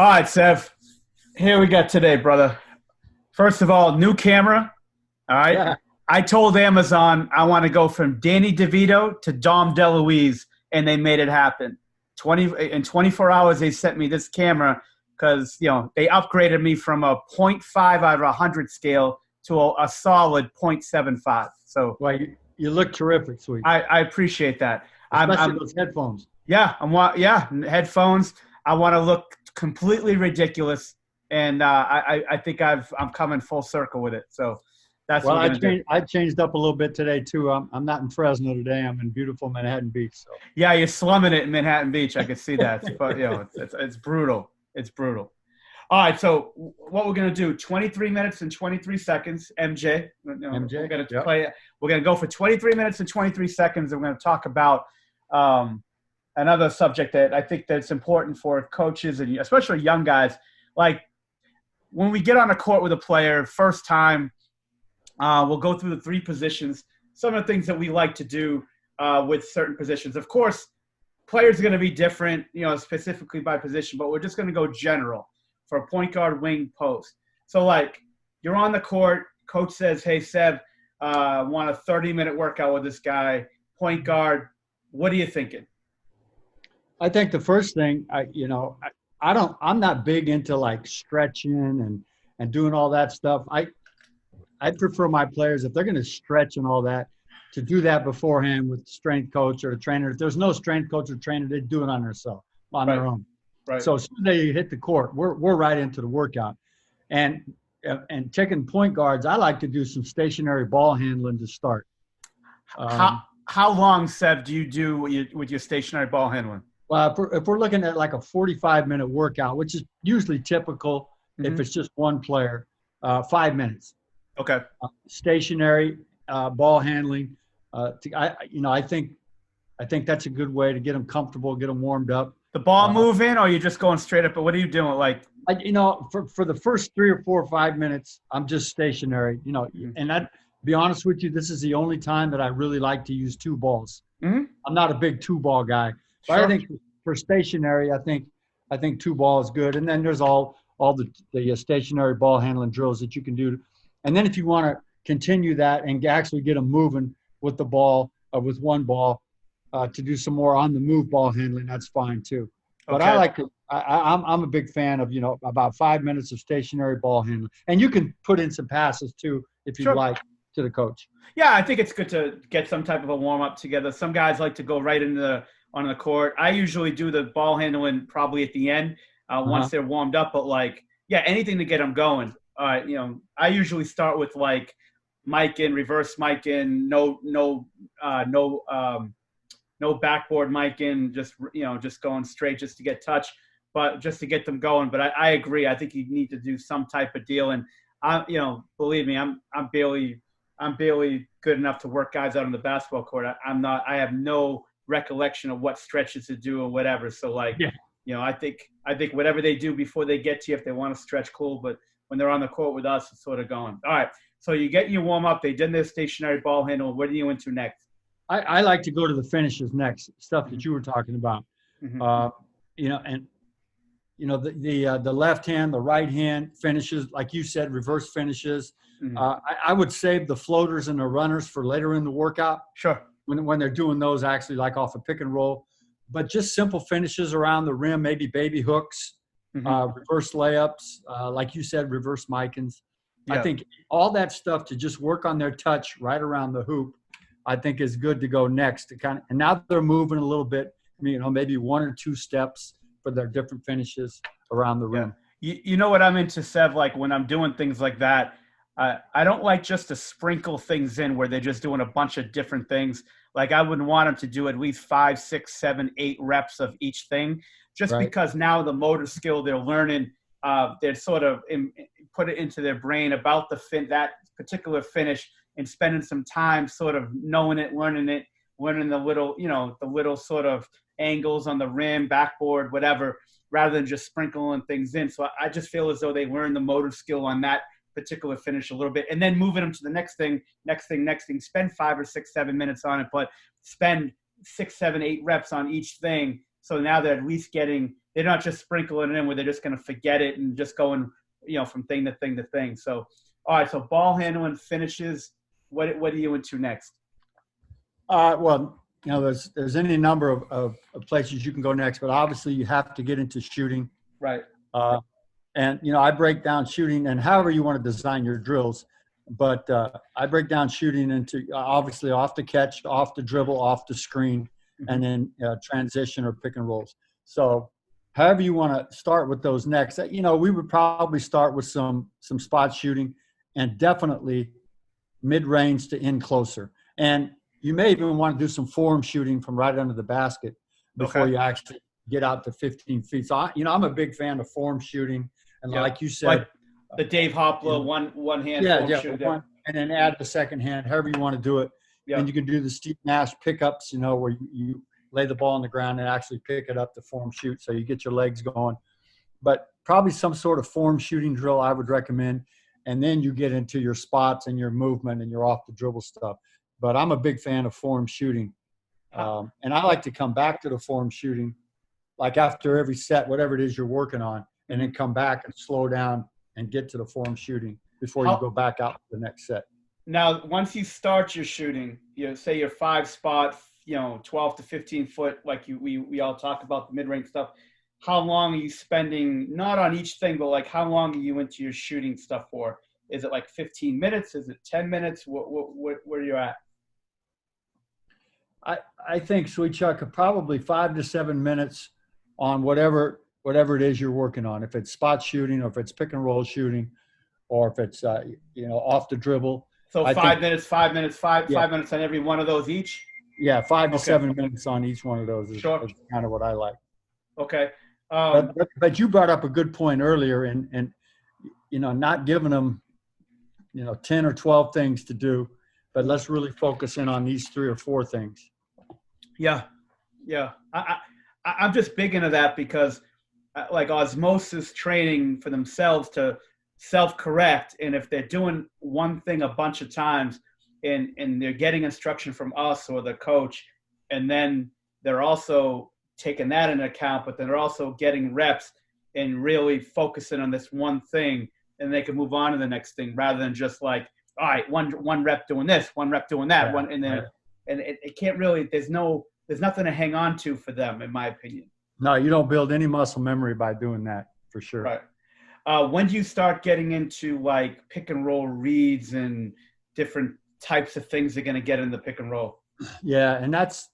All right, Sev. Here we got today, brother. First of all, new camera. All right. Yeah. I told Amazon I want to go from Danny DeVito to Dom DeLuise, and they made it happen. In 24 hours, they sent me this camera because they upgraded me from a zero point 0.5 out of 100 scale to a solid 0.75. So, Well, you look terrific, sweet. I appreciate that. Especially those headphones. Yeah, headphones. I want to look completely ridiculous, and I think I'm coming full circle with it. So that's Well, what we're gonna do. I changed up a little bit today too. I'm not in Fresno today. I'm in beautiful Manhattan Beach. So Yeah, you're slumming it in Manhattan Beach. I can see that. But it's brutal. It's brutal. All right, so what we're gonna do? 23 minutes and 23 seconds. MJ. MJ, We're gonna yep. play. We're gonna go for 23 minutes and 23 seconds, and we're gonna talk about another subject that I think that's important for coaches and especially young guys. Like when we get on a court with a player, first time, we'll go through the three positions, some of the things that we like to do with certain positions. Of course, players are going to be different, specifically by position, but we're just going to go general for a point guard, wing, post. So, like, you're on the court, coach says, hey, Sev, want a 30-minute workout with this guy, point guard. What are you thinking? I think the first thing I'm not big into like stretching and doing all that stuff. I prefer my players, if they're going to stretch and all that, to do that beforehand with the strength coach or the trainer. If there's no strength coach or trainer, they do it on their own. Right. So as soon as they hit the court, we're right into the workout. And taking point guards, I like to do some stationary ball handling to start. How long, Seb, do you do with your stationary ball handling? Well, if we're looking at like a 45-minute workout, which is usually typical if it's just one player, 5 minutes. Okay. Stationary ball handling. I think that's a good way to get them comfortable, get them warmed up. The ball move in, or you're just going straight up? But what are you doing? Like, for the first 3 or 4 or 5 minutes, I'm just stationary. And I'd be honest with you, this is the only time that I really like to use two balls. Mm-hmm. I'm not a big two-ball guy, but Sure. I think for stationary, I think two ball is good. And then there's all the stationary ball handling drills that you can do. And then if you want to continue that and actually get them moving with the ball, with one ball, to do some more on the move ball handling, that's fine too. But Okay. I'm a big fan of, about 5 minutes of stationary ball handling. And you can put in some passes too, if you Sure. like, to the coach. Yeah, I think it's good to get some type of a warm up together. Some guys like to go right on the court. I usually do the ball handling probably at the end once they're warmed up. But anything to get them going. I usually start with like mic in, reverse mic in, no backboard mic in, just going straight just to get touch, but just to get them going. But I agree. I think you need to do some type of deal. And believe me, I'm barely good enough to work guys out on the basketball court. I have no recollection of what stretches to do or whatever. So I think whatever they do before they get to you, if they want to stretch, cool. But when they're on the court with us, it's sort of going. All right. So you get your warm up. They did their stationary ball handle. What are you into next? I like to go to the finishes next, stuff that you were talking about. Mm-hmm. The left hand, the right hand finishes, like you said, reverse finishes. Mm-hmm. I would save the floaters and the runners for later in the workout. Sure. When they're doing those, actually, like off a pick and roll. But just simple finishes around the rim, maybe baby hooks, reverse layups, like you said, reverse micins. Yeah. I think all that stuff to just work on their touch right around the hoop, I think is good to go next. And now they're moving a little bit, maybe 1 or 2 steps for their different finishes around the rim. Yeah. You know what I'm into, Sev? Like when I'm doing things like that, I don't like just to sprinkle things in where they're just doing a bunch of different things. Like I would want them to do at least 5, 6, 7, 8 reps of each thing, just because now the motor skill they're learning, they're sort of put it into their brain about that particular finish and spending some time sort of knowing it, learning the little sort of angles on the rim, backboard, whatever, rather than just sprinkling things in. So I just feel as though they learn the motor skill on that particular finish a little bit, and then moving them to the next thing, spend 5 or 6, 7 minutes on it, but spend 6, 7, 8 reps on each thing So now they're at least they're not just sprinkling it in where they're just going to forget it and just going, from thing to thing to thing. So, all right. So ball handling finishes. What are you into next? Well, there's any number of places you can go next, but obviously you have to get into shooting. Right. Uh, and I break down shooting and however you want to design your drills, but I break down shooting into obviously off the catch, off the dribble, off the screen, and then transition or pick and rolls. So however you want to start with those next, we would probably start with some spot shooting and definitely mid-range to in closer. And you may even want to do some form shooting from right under the basket before you actually get out to 15 feet. So, I'm a big fan of form shooting. And like you said, like the Dave Hopla one hand form shooting. And then add the second hand, however you want to do it. Yeah. And you can do the Steve Nash pickups, where you lay the ball on the ground and actually pick it up to form shoot. So you get your legs going. But probably some sort of form shooting drill I would recommend. And then you get into your spots and your movement and your off the dribble stuff. But I'm a big fan of form shooting. And I like to come back to the form shooting, like after every set, whatever it is you're working on, and then come back and slow down and get to the form shooting before you go back out to the next set. Now, once you start your shooting, say your 5-spot, 12 to 15 foot, like we all talk about the mid-range stuff. How long are you spending, not on each thing, but like how long are you into your shooting stuff for? Is it like 15 minutes? Is it 10 minutes? Where are you at? I think, Sweet Chuck, probably 5 to 7 minutes on whatever it is you're working on. If it's spot shooting, or if it's pick and roll shooting, or if it's off the dribble. So 5 minutes on every one of those each. Yeah, 5 to 7 minutes on each one of those is kind of what I like. Okay. But you brought up a good point earlier, and not giving them 10 or 12 things to do, but let's really focus in on these 3 or 4 things. Yeah. I'm just big into that because like osmosis training for themselves to self-correct, and if they're doing one thing a bunch of times and they're getting instruction from us or the coach, and then they're also taking that into account, but then they're also getting reps and really focusing on this one thing, and they can move on to the next thing rather than just like, all right, one rep doing this, one rep doing that, and it can't really, there's nothing to hang on to for them, in my opinion. No, you don't build any muscle memory by doing that, for sure. Right. When do you start getting into like pick and roll reads and different types of things they're going to get in the pick and roll? Yeah, and that's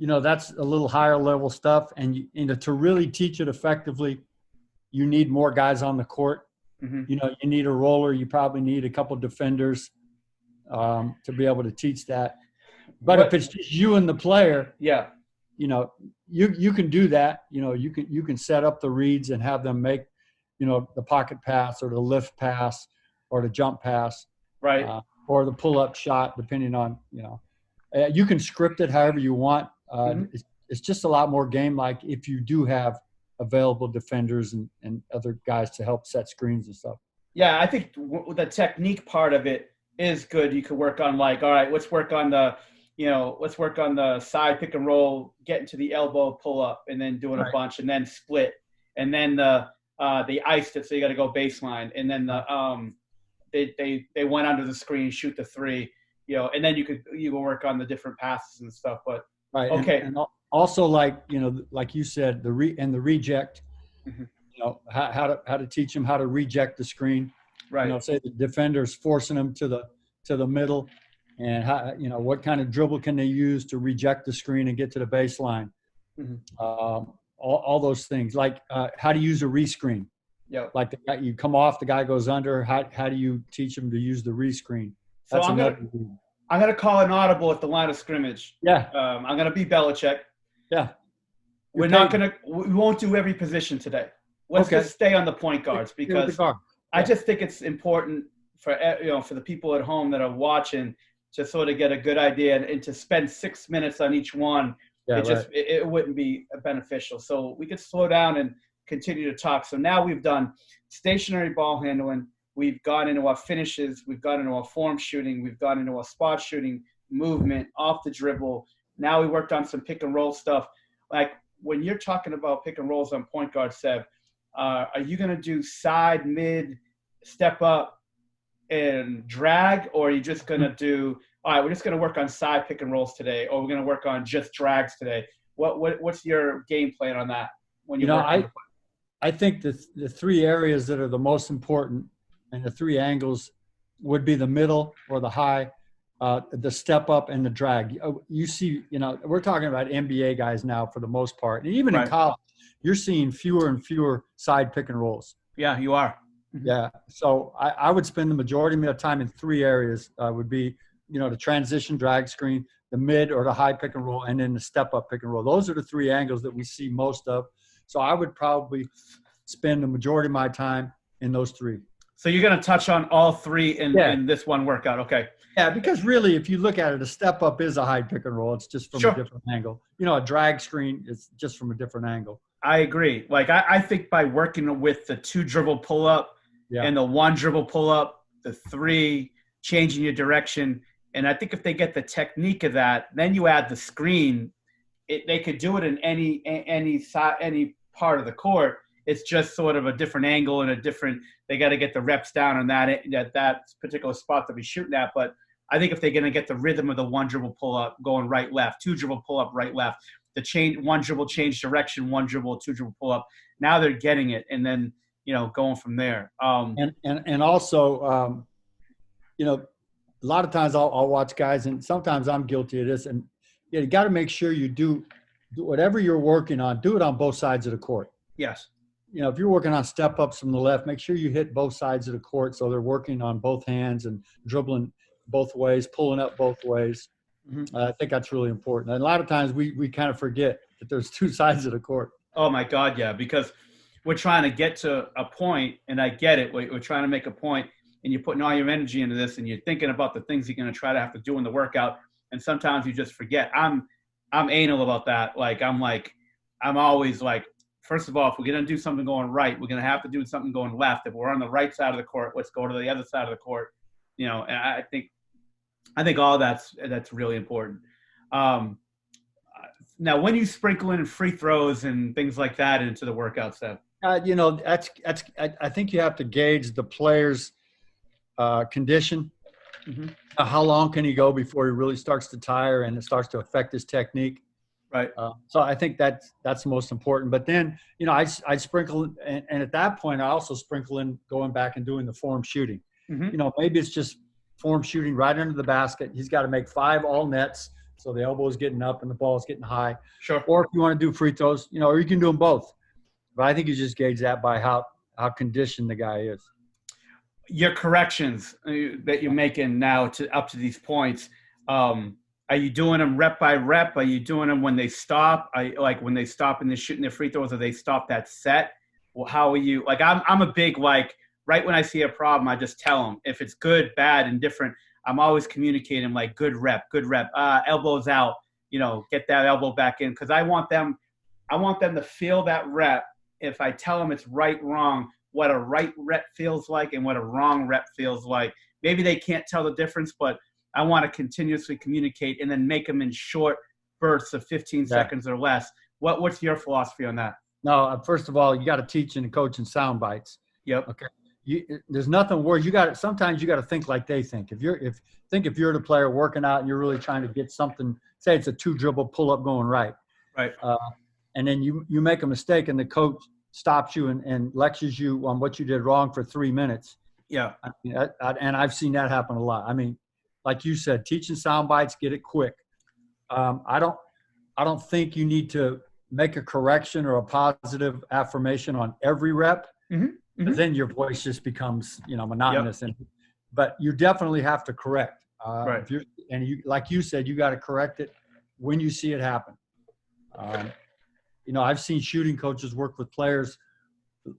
a little higher level stuff. And to really teach it effectively, you need more guys on the court. Mm-hmm. You need a roller. You probably need a couple defenders to be able to teach that. But if it's just you and the player, you can do that. You can set up the reads and have them make, the pocket pass or the lift pass or the jump pass, right? Or the pull-up shot, depending on, you can script it however you want. It's just a lot more game-like if you do have available defenders and other guys to help set screens and stuff. Yeah, I think the technique part of it is good. You could work on like, all right, let's work on the side pick and roll, getting to the elbow pull up, and then doing a bunch, and then split, and then the iced it, so you got to go baseline, and then they went under the screen, shoot the 3, and then you can work on the different passes and stuff. But okay, and also like you said, the reject, how to teach them how to reject the screen, right? Say the defender's forcing them to the middle. And how, what kind of dribble can they use to reject the screen and get to the baseline? Mm-hmm. All those things, like how to use a rescreen. Yeah. Like you come off, the guy goes under. How do you teach them to use the rescreen? So I'm gonna call an audible at the line of scrimmage. Yeah. I'm gonna be Belichick. Yeah. We won't do every position today. Let's just stay on the point guards because I just think it's important for the people at home that are watching to sort of get a good idea and to spend 6 minutes on each one. It wouldn't be beneficial. So we could slow down and continue to talk. So now we've done stationary ball handling. We've gone into our finishes. We've gone into our form shooting. We've gone into our spot shooting, movement, off the dribble. Now we worked on some pick and roll stuff. Like, when you're talking about pick and rolls on point guard, Seb, are you going to do side, mid, step up, and drag, or are you just going to do, all right, we're just going to work on side pick and rolls today, or we're going to work on just drags today? What's your game plan on that when you're working? I think the three areas that are the most important and the three angles would be the middle or the high, the step up and the drag. You see, we're talking about NBA guys now for the most part. And even in college, you're seeing fewer and fewer side pick and rolls. Yeah, you are. Yeah. So I would spend the majority of my time in three areas. Would be, the transition drag screen, the mid or the high pick and roll, and then the step up pick and roll. Those are the three angles that we see most of. So I would probably spend the majority of my time in those three. So you're going to touch on all three in this one workout. Okay. Yeah, because really, if you look at it, a step up is a high pick and roll. It's just from a different angle. A drag screen is just from a different angle. I agree. Like I think by working with the 2 dribble pull up and the 1 dribble pull up, the 3 changing your direction. And I think if they get the technique of that, then you add the screen. They could do it in any side, any part of the court. It's just sort of a different angle and they got to get the reps down on that particular spot to be shooting at. But I think if they're going to get the rhythm of the 1 dribble pull up going right, left, 2 dribble pull up, right, left, the change, 1 dribble change direction, 1 dribble, 2 dribble pull up. Now they're getting it. And then, going from there. And also, a lot of times I'll watch guys, and sometimes I'm guilty of this. And you got to make sure you do whatever you're working on, do it on both sides of the court. Yes. If you're working on step ups from the left, make sure you hit both sides of the court so they're working on both hands and dribbling both ways, pulling up both ways. Mm-hmm. I think that's really important. And a lot of times we kind of forget that there's 2 sides of the court. Oh, my God, yeah, because we're trying to get to a point, and I get it. We're trying to make a point, and you're putting all your energy into this, and you're thinking about the things you're going to try to have to do in the workout, and sometimes you just forget. I'm anal about that. I'm always like, first of all, if we're going to do something going right, we're going to have to do something going left. If we're on the right side of the court, let's go to the other side of the court. And I think all that's really important. Now, when you sprinkle in free throws and things like that into the workout stuff, that's I think you have to gauge the player's condition. Mm-hmm. How long can he go before he really starts to tire and it starts to affect his technique? Right. So I think that's the most important. But then, I sprinkle, and at that point, I also sprinkle in going back and doing the form shooting. Mm-hmm. Maybe it's just form shooting right under the basket. He's got to make 5 all nets, so the elbow is getting up and the ball is getting high. Sure. Or if you want to do free throws, or you can do them both. But I think you just gauge that by how conditioned the guy is. Your corrections that you're making now up to these points. Are you doing them rep by rep? Are you doing them when they stop? When they stop and they're shooting their free throws, or they stop that set? Well, how are you? I'm a big, right when I see a problem, I just tell them. If it's good, bad, and different, I'm always communicating good rep, elbows out, get that elbow back in. Because I want them to feel that rep. If I tell them it's right, wrong, what a right rep feels like and what a wrong rep feels like. Maybe they can't tell the difference, but I want to continuously communicate and then make them in short bursts of 15 seconds or less. What's your philosophy on that? No, first of all, you got to teach and coach in sound bites. Yep. Okay. There's nothing worse. Sometimes you got to think like they think. If you're the player working out and you're really trying to get something, say it's a 2 dribble pull up going right. Right. And then you make a mistake and the coach stops you and lectures you on what you did wrong for 3 minutes. Yeah. And I've seen that happen a lot. I mean, like you said, teaching sound bites, get it quick. I don't think you need to make a correction or a positive affirmation on every rep. Mm-hmm. Mm-hmm. Then your voice just becomes, monotonous. Yep. But you definitely have to correct. Right. Like you said, you got to correct it when you see it happen. I've seen shooting coaches work with players,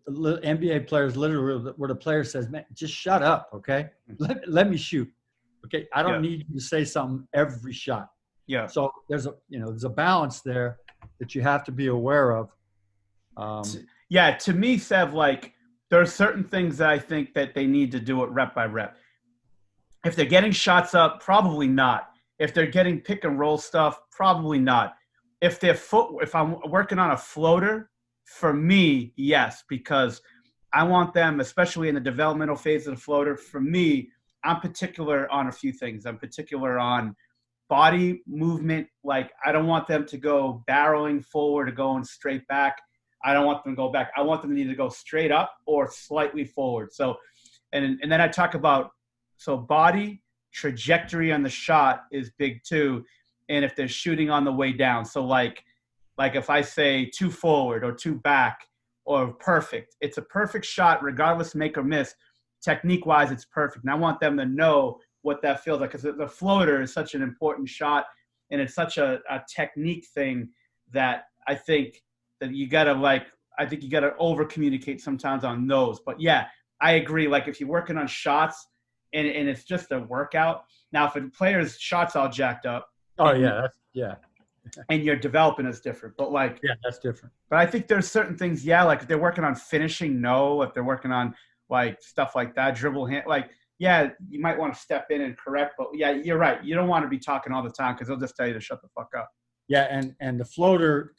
NBA players, literally, where the player says, "Man, just shut up, okay? Let me shoot, okay? I don't need you to say something every shot." Yeah. So there's a balance there that you have to be aware of. To me, Sev, there are certain things that I think that they need to do it rep by rep. If they're getting shots up, probably not. If they're getting pick and roll stuff, probably not. if I'm working on a floater, for me, yes, because I want them, especially in the developmental phase of the floater. For me, I'm particular on a few things. I'm particular on body movement. Like, I don't want them to go barreling forward or going straight back. I don't want them to go back. I want them to either go straight up or slightly forward. So, and then I talk about, so body trajectory on the shot is big too. And if they're shooting on the way down. So like if I say two forward or two back or perfect, it's a perfect shot regardless, make or miss. Technique wise, it's perfect. And I want them to know what that feels like, because the floater is such an important shot, and it's such a technique thing that I think that you gotta over communicate sometimes on those. But yeah, I agree. Like, if you're working on shots and it's just a workout. Now, if a player's shots all jacked up, Oh yeah, that's yeah. and you're developing, is different. But like, Yeah, that's different. but I think there's certain things, yeah, like if they're working on finishing, no. If they're working on like stuff like that, dribble hand, like, yeah, you might want to step in and correct. But yeah, you're right. You don't want to be talking all the time, because they'll just tell you to shut the fuck up. Yeah, and the floater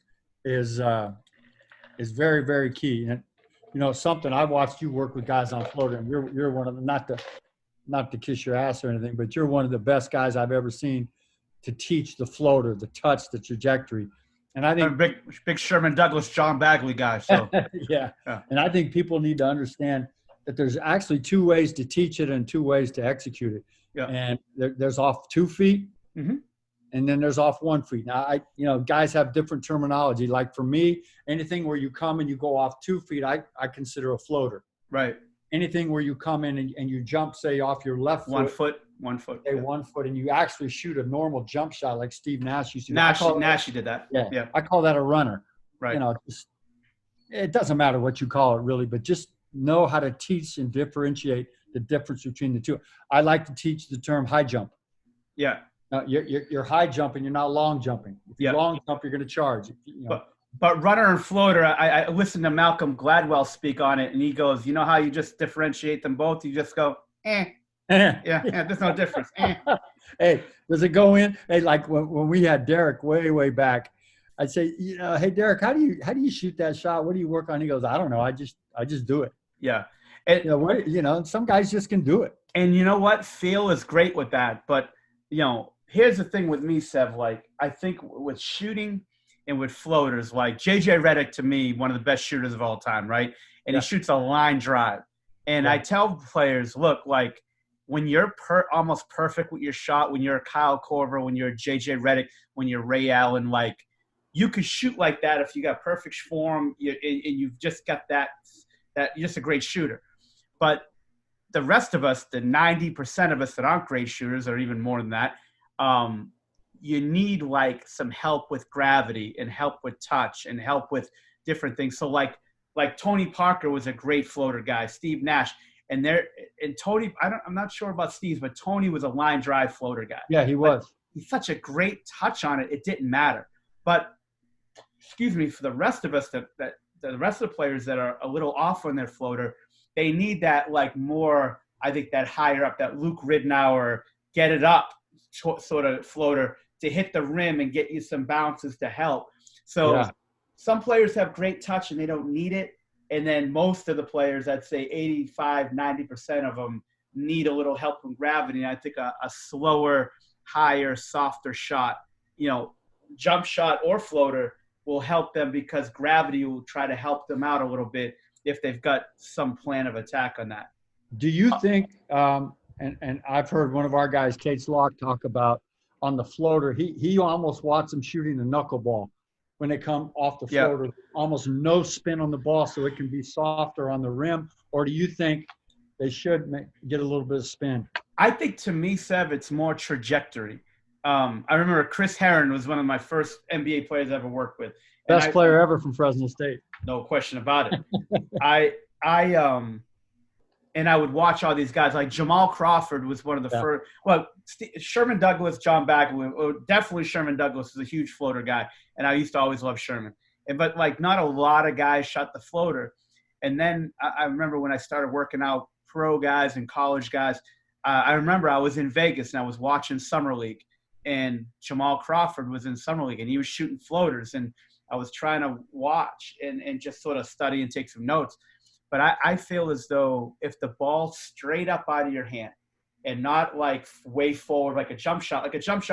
is very, very key. And something I watched you work with guys on floater, and you're one of them, not to kiss your ass or anything, but you're one of the best guys I've ever seen to teach the floater, the touch, the trajectory. And I think big Sherman Douglas, John Bagley guy. So yeah. And I think people need to understand that there's actually two ways to teach it and two ways to execute it. Yeah. And there's off 2 feet, mm-hmm. and then there's off 1 feet. Now, guys have different terminology. Like for me, anything where you come and you go off 2 feet, I consider a floater. Right. Anything where you come in and you jump, say, off your left foot. 1 foot. 1 foot. Okay, 1 foot, and you actually shoot a normal jump shot like Steve Nash used to. Nash did that. Yeah. I call that a runner. Right. It doesn't matter what you call it really, but just know how to teach and differentiate the difference between the two. I like to teach the term high jump. Yeah. Now, you're high jumping, you're not long jumping. If you long jump, you're going to charge. But runner and floater, I listened to Malcolm Gladwell speak on it, and he goes, you know how you just differentiate them both? You just go, yeah, there's no difference. Hey, does it go in? Hey, like when we had Derek way back, I'd say, hey Derek, how do you shoot that shot? What do you work on? He goes, I don't know. I just do it. Yeah. And some guys just can do it. And you know what? Feel is great with that. But here's the thing with me, Sev. Like, I think with shooting and with floaters, like JJ Redick, to me, one of the best shooters of all time, right? And he shoots a line drive. And I tell players, look, like, when you're almost perfect with your shot, when you're a Kyle Korver, when you're a JJ Redick, when you're Ray Allen, like, you could shoot like that if you got perfect form and you've just got that you're just a great shooter. But the rest of us, the 90% of us that aren't great shooters, or even more than that, you need like some help with gravity and help with touch and help with different things. So like Tony Parker was a great floater guy, Steve Nash. And Tony, I'm not sure about Steve's, but Tony was a line drive floater guy. Yeah, he was. But he's such a great touch on it. It didn't matter. But for the rest of us, the rest of the players that are a little off on their floater, they need that like more, I think, that higher up, that Luke Ridnour, get it up sort of floater to hit the rim and get you some bounces to help. So some players have great touch and they don't need it. And then most of the players, I'd say 85, 90% of them need a little help from gravity. And I think a slower, higher, softer shot, jump shot or floater will help them, because gravity will try to help them out a little bit if they've got some plan of attack on that. Do you think, and I've heard one of our guys, Case Locke, talk about on the floater, he almost wants them shooting a knuckleball when they come off the floater, almost no spin on the ball so it can be softer on the rim? Or do you think they should get a little bit of spin? I think, to me, Sev, it's more trajectory. I remember Chris Herron was one of my first NBA players I ever worked with. Best player ever from Fresno State. No question about it. And I would watch all these guys. Like Jamal Crawford was one of the first. Well, Sherman Douglas, John Bagley, definitely Sherman Douglas is a huge floater guy, and I used to always love Sherman. But like, not a lot of guys shot the floater. And then I remember when I started working out pro guys and college guys, I remember I was in Vegas and I was watching Summer League, and Jamal Crawford was in summer league and he was shooting floaters, and I was trying to watch and just sort of study and take some notes. But I feel as though if the ball straight up out of your hand and not like way forward, like a jump shot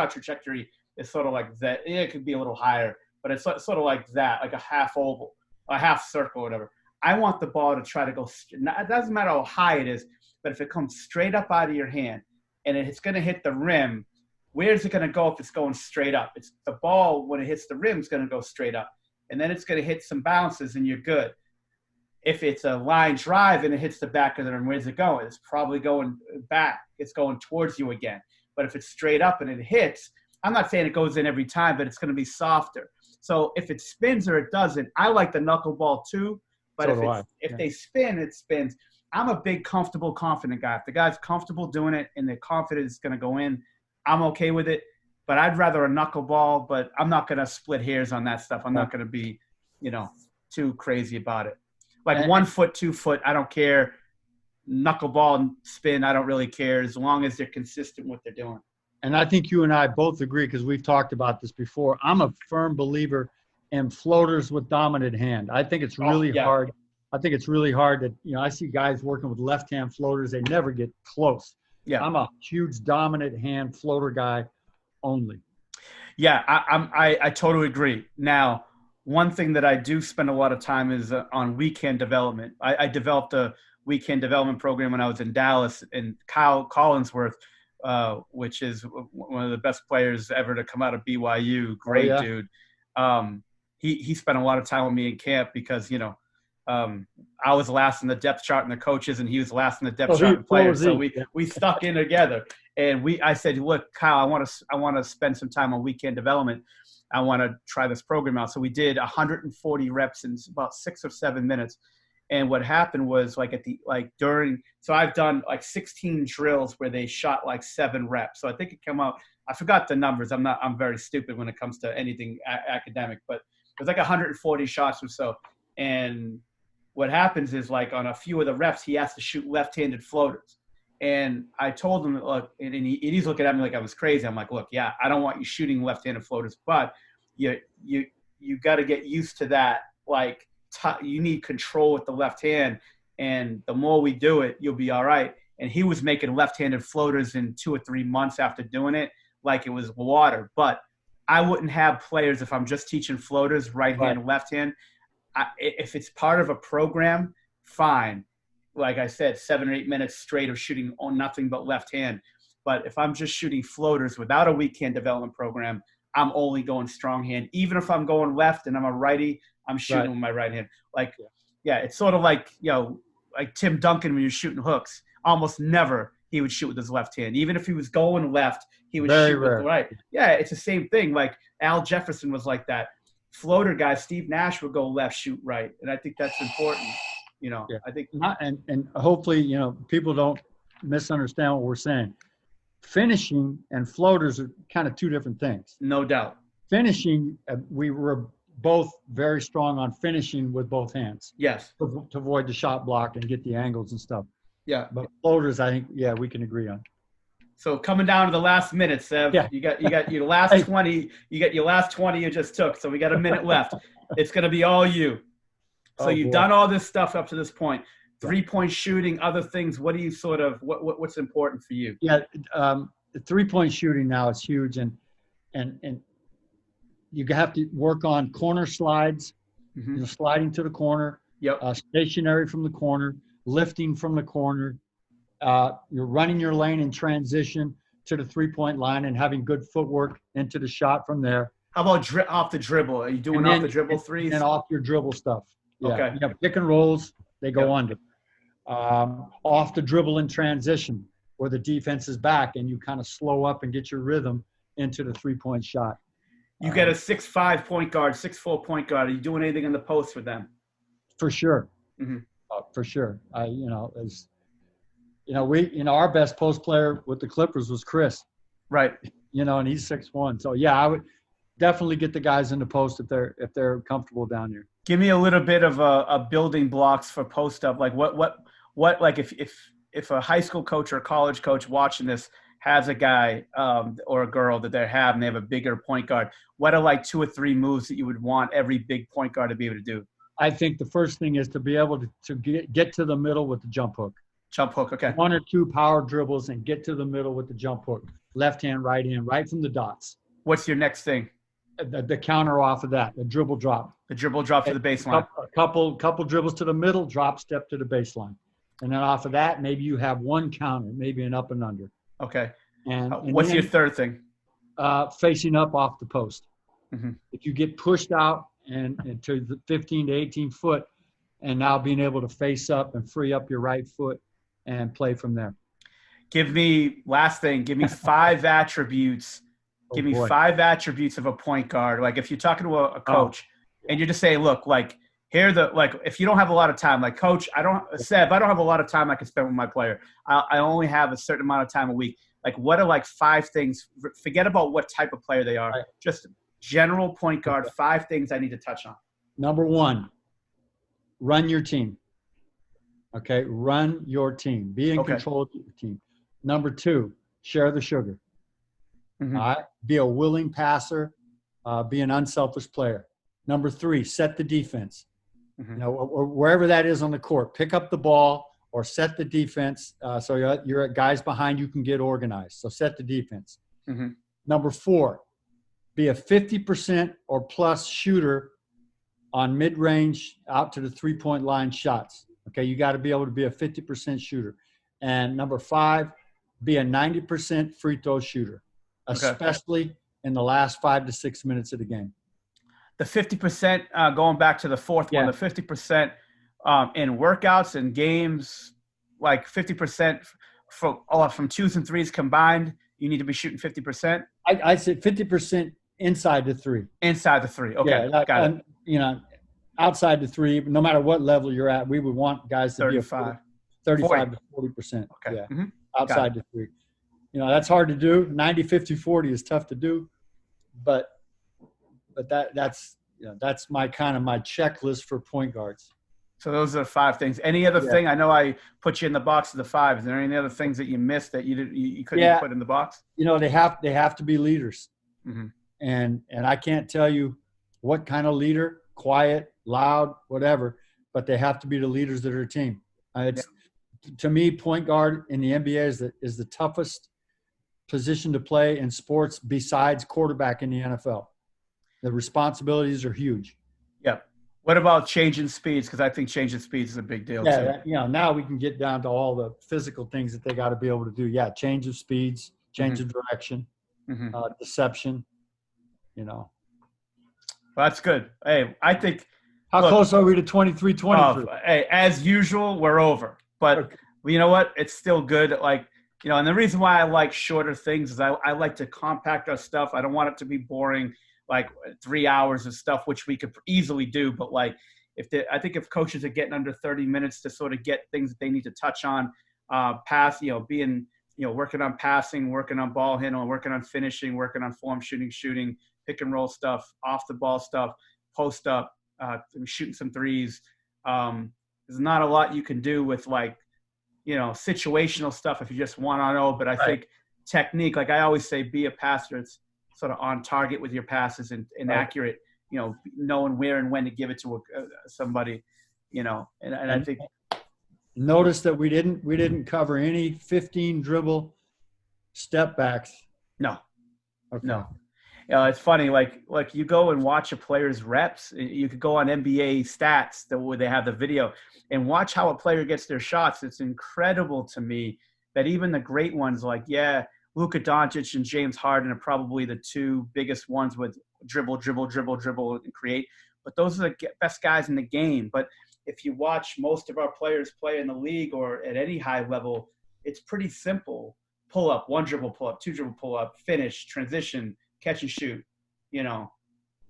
trajectory is sort of like that. Yeah, it could be a little higher, but it's sort of like that, like a half oval, a half circle, whatever. I want the ball to try to go. It doesn't matter how high it is, but if it comes straight up out of your hand and it's going to hit the rim, where's it going to go if it's going straight up? It's the ball, when it hits the rim, is going to go straight up. And then it's going to hit some bounces and you're good. If it's a line drive and it hits the back of the rim, where's it going? It's probably going back. It's going towards you again. But if it's straight up and it hits, I'm not saying it goes in every time, but it's going to be softer. So if it spins or it doesn't, I like the knuckleball too. But if they spin, it spins. I'm a big, comfortable, confident guy. If the guy's comfortable doing it and they're confident it's going to go in, I'm okay with it. But I'd rather a knuckleball, but I'm not going to split hairs on that stuff. I'm not going to be, too crazy about it. Like 1 foot, 2 foot, I don't care. Knuckleball and spin, I don't really care as long as they're consistent with what they're doing. And I think you and I both agree because we've talked about this before. I'm a firm believer in floaters with dominant hand. I think it's really hard. I think it's really hard that, I see guys working with left-hand floaters. They never get close. Yeah. I'm a huge dominant hand floater guy only. Yeah, I totally agree. Now, one thing that I do spend a lot of time is on weekend development. I developed a weekend development program when I was in Dallas, and Kyle Collinsworth, which is one of the best players ever to come out of BYU. Great dude. He spent a lot of time with me in camp because, I was last in the depth chart in the coaches and he was last in the depth chart in players. So we stuck in together, and I said, look, Kyle, I want to spend some time on weekend development. I want to try this program out. So we did 140 reps in about 6 or 7 minutes. And what happened was so I've done like 16 drills where they shot like 7 reps. So I think it came out, I forgot the numbers. I'm very stupid when it comes to anything academic, but it was like 140 shots or so. And what happens is, like, on a few of the reps, he has to shoot left-handed floaters. And I told him, look, and he's looking at me like I was crazy. I'm like, look, yeah, I don't want you shooting left-handed floaters, but you got to get used to that. Like, you need control with the left hand, and the more we do it, you'll be all right. And he was making left-handed floaters in 2 or 3 months after doing it like it was water. But I wouldn't have players, if I'm just teaching floaters, right hand, left hand. If it's part of a program, fine. Like I said, 7 or 8 minutes straight of shooting on nothing but left hand. But if I'm just shooting floaters without a weekend development program, I'm only going strong hand. Even if I'm going left and I'm a righty, I'm shooting with my right hand. It's sort of like, like Tim Duncan when you're shooting hooks. Almost never he would shoot with his left hand. Even if he was going left, he would shoot with the right. Yeah, it's the same thing. Like Al Jefferson was like that. Floater guy, Steve Nash would go left, shoot right. And I think that's important. I think. And hopefully, people don't misunderstand what we're saying. Finishing and floaters are kind of 2 different things. No doubt. Finishing, we were both very strong on finishing with both hands. Yes. To avoid the shot block and get the angles and stuff. Yeah. But floaters, I think, we can agree on. So coming down to the last minute, Sev, you got your last 20. You got your last 20 you just took. So we got a minute left. It's going to be all you. So you've done all this stuff up to this point. 3-point shooting, other things. What do you what's important for you? Yeah, the 3-point shooting now is huge, and you have to work on corner slides, sliding to the corner, stationary from the corner, lifting from the corner. You're running your lane in transition to the 3-point line and having good footwork into the shot from there. How about off the dribble? Are you doing off the dribble threes? And off your dribble stuff. Yeah. Okay. Pick and rolls, they go under. Off the dribble in transition, where the defense is back and you kind of slow up and get your rhythm into the 3-point shot. You get a 6'5" point guard, 6'4" point guard. Are you doing anything in the post with them? For sure. Mm-hmm. For sure. Our best post player with the Clippers was Chris. Right. And he's 6'1". So I would definitely get the guys in the post if they're comfortable down here. Give me a little bit of a building blocks for post up. Like what like if a high school coach or a college coach watching this has a guy or a girl that they have, and they have a bigger point guard, what are like 2 or 3 moves that you would want every big point guard to be able to do? I think the first thing is to be able to get to the middle with the jump hook. Jump hook, okay. 1 or 2 power dribbles and get to the middle with the jump hook. Left hand, right from the dots. What's your next thing? The counter off of that, the dribble drop. The dribble drop to the baseline. A couple dribbles to the middle, drop step to the baseline. And then off of that, maybe you have 1 counter, maybe an up and under. Okay. And what's your third thing? Facing up off the post. Mm-hmm. If you get pushed out and to the 15 to 18 foot, and now being able to face up and free up your right foot and play from there. Give me 5 attributes. Give me 5 attributes of a point guard. Like if you're talking to a coach and you just say, look, like here if you don't have a lot of time, like coach, I don't have a lot of time I can spend with my player. I only have a certain amount of time a week. Like what are like 5 things, forget about what type of player they are, right. Just general point guard, 5 things I need to touch on. Number 1, run your team. Okay, run your team. Be in control of your team. Number 2, share the sugar. Mm-hmm. All right, be a willing passer. Be an unselfish player. Number 3, set the defense. Mm-hmm. You know, or wherever that is on the court, pick up the ball or set the defense. So you're guys behind you can get organized. So set the defense. Mm-hmm. Number 4, be a 50% or plus shooter on mid-range out to the 3-point line shots. Okay, you got to be able to be a 50% shooter. And number 5, be a 90% free throw shooter, especially in the last 5 to 6 minutes of the game. The 50%, going back to the fourth one, the 50% in workouts and games, like 50% from 2s and 3s combined, you need to be shooting 50%? I said 50% inside the 3. Inside the 3, okay, got it. You know, outside the 3, no matter what level you're at, we would want guys to 35 to 40%. Okay. Yeah, mm-hmm. Outside the 3. You know, that's hard to do. 90, 50, 40 is tough to do, but that's my my checklist for point guards. So those are 5 things. Any other thing? I know I put you in the box of the 5. Is there any other things that you missed that you couldn't put in the box? You know, they have to be leaders, mm-hmm. and I can't tell you what kind of leader, quiet, loud, whatever, but they have to be the leaders of their team. To me, point guard in the NBA is the toughest position to play in sports besides quarterback in the NFL. The responsibilities are huge. Yeah. What about changing speeds? Because I think changing speeds is a big deal too. Now we can get down to all the physical things that they got to be able to do. Yeah, change of speeds, change of direction, deception. You know. Well, that's good. Hey, I think. How close are we to 23-23? Hey, as usual, we're over. But you know what? It's still good. Like, you know, and the reason why I like shorter things is I like to compact our stuff. I don't want it to be boring, like 3 hours of stuff, which we could easily do. But like, I think if coaches are getting under 30 minutes to sort of get things that they need to touch on, working on passing, working on ball handling, working on finishing, working on form shooting, pick and roll stuff, off the ball stuff, post up, shooting some threes. There's not a lot you can do with situational stuff if you just want to know. But I think technique, like I always say, be a passer. It's sort of on target with your passes and accurate, knowing where and when to give it to somebody, and I think. Notice that we didn't cover any 15 dribble step backs. No. Okay. No. It's funny, like you go and watch a player's reps. You could go on NBA stats where they have the video and watch how a player gets their shots. It's incredible to me that even the great ones Luka Doncic and James Harden are probably the 2 biggest ones with dribble, and create. But those are the best guys in the game. But if you watch most of our players play in the league or at any high level, it's pretty simple. Pull up, 1 dribble pull up, 2 dribble pull up, finish, transition, catch and shoot,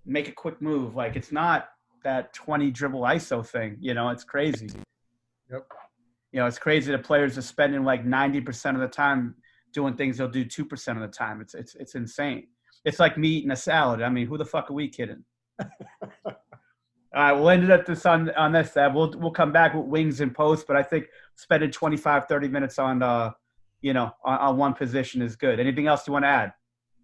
make a quick move. Like it's not that 20 dribble ISO thing, it's crazy. Yep. It's crazy that players are spending like 90% of the time doing things they'll do 2% of the time. It's insane. It's like me eating a salad. I mean, who the fuck are we kidding? All right, we'll end it at this on this. We'll come back with wings and posts, but I think spending 25, 30 minutes on on one position is good. Anything else you want to add?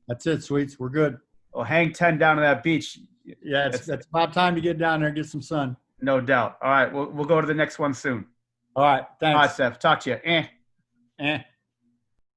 That's it, Sweets. We're good. Well, hang 10 down on that beach. Yeah, it's about time to get down there and get some sun. No doubt. All right. We'll go to the next one soon. All right. All right, Thanks. Seth. Talk to you. Eh.